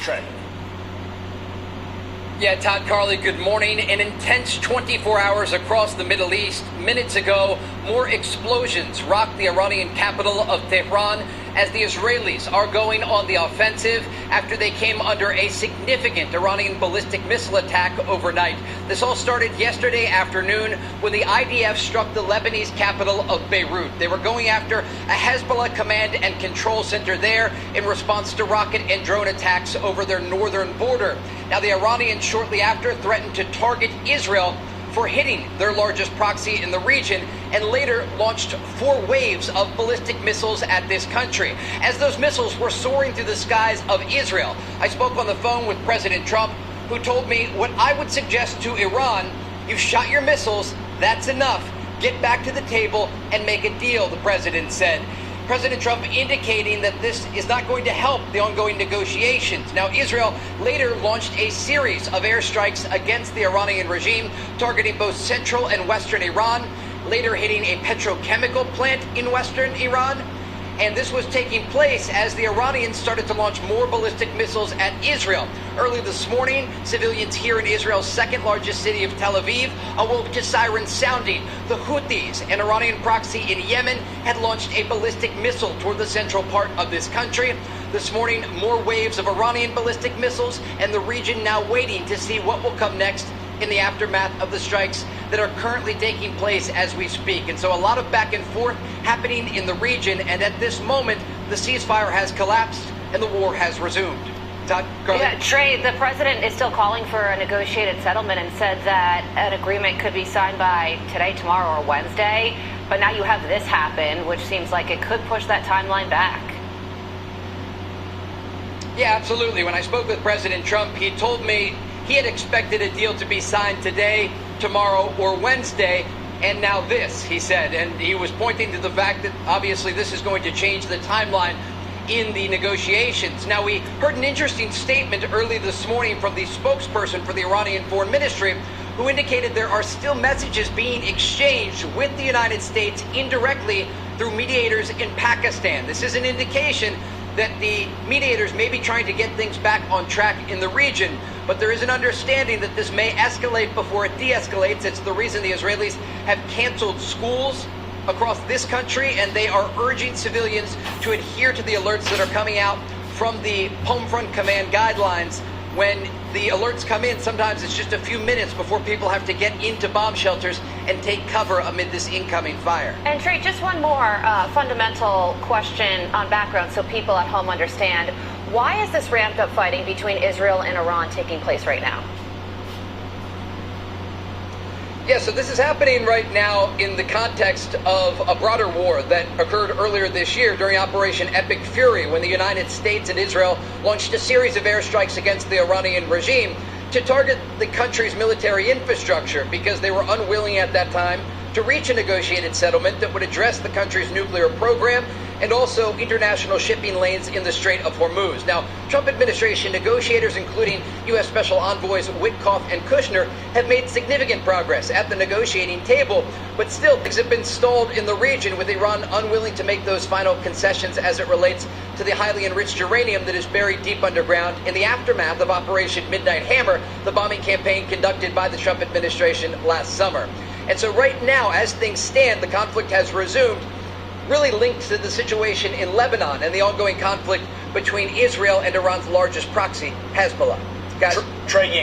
Trey. Yeah, Todd, Carly, good morning. An intense 24 hours across the Middle East. Minutes ago, more explosions rocked the Iranian capital of Tehran as the Israelis are going on the offensive after they came under a significant Iranian ballistic missile attack overnight. This all started yesterday afternoon when the IDF struck the Lebanese capital of Beirut. They were going after a Hezbollah command and control center there in response to rocket and drone attacks over their northern border. Now, the Iranians shortly after threatened to target Israel for hitting their largest proxy in the region, and later launched 4 waves of ballistic missiles at this country. As those missiles were soaring through the skies of Israel, I spoke on the phone with President Trump, who told me what I would suggest to Iran: you've shot your missiles, that's enough. Get back to the table and make a deal, the president said. President Trump indicating that this is not going to help the ongoing negotiations. Now, Israel later launched a series of airstrikes against the Iranian regime, targeting both central and western Iran, later hitting a petrochemical plant in western Iran. And this was taking place as the Iranians started to launch more ballistic missiles at Israel. Early this morning, civilians here in Israel's second largest city of Tel Aviv awoke to sirens sounding. The Houthis, an Iranian proxy in Yemen, had launched a ballistic missile toward the central part of this country. This morning, more waves of Iranian ballistic missiles, and the region now waiting to see what will come next in the aftermath of the strikes that are currently taking place as we speak. And so a lot of back and forth happening in the region, and at this moment, the ceasefire has collapsed and the war has resumed. Todd, yeah, Trey, the president is still calling for a negotiated settlement and said that an agreement could be signed by today, tomorrow, or Wednesday. But now you have this happen, which seems like it could push that timeline back. Yeah, absolutely. When I spoke with President Trump, he told me he had expected a deal to be signed today, tomorrow, or Wednesday, and now this, he said. And he was pointing to the fact that obviously this is going to change the timeline in the negotiations. Now, we heard an interesting statement early this morning from the spokesperson for the Iranian Foreign Ministry, who indicated there are still messages being exchanged with the United States indirectly through mediators in Pakistan. This is an indication that the mediators may be trying to get things back on track in the region, but there is an understanding that this may escalate before it de-escalates. It's the reason the Israelis have canceled schools across this country, and they are urging civilians to adhere to the alerts that are coming out from the Home Front Command guidelines. When the alerts come in, sometimes it's just a few minutes before people have to get into bomb shelters and take cover amid this incoming fire. And Trey, just one more fundamental question on background so people at home understand. Why is this ramped up fighting between Israel and Iran taking place right now? Yeah, so this is happening right now in the context of a broader war that occurred earlier this year during Operation Epic Fury, when the United States and Israel launched a series of airstrikes against the Iranian regime to target the country's military infrastructure, because they were unwilling at that time to reach a negotiated settlement that would address the country's nuclear program and also international shipping lanes in the Strait of Hormuz. Now, Trump administration negotiators, including U.S. Special Envoys Witkoff and Kushner, have made significant progress at the negotiating table, but still things have been stalled in the region, with Iran unwilling to make those final concessions as it relates to the highly enriched uranium that is buried deep underground in the aftermath of Operation Midnight Hammer, the bombing campaign conducted by the Trump administration last summer. And so right now, as things stand, the conflict has resumed, really linked to the situation in Lebanon and the ongoing conflict between Israel and Iran's largest proxy, Hezbollah. Guys, Trey Yingst.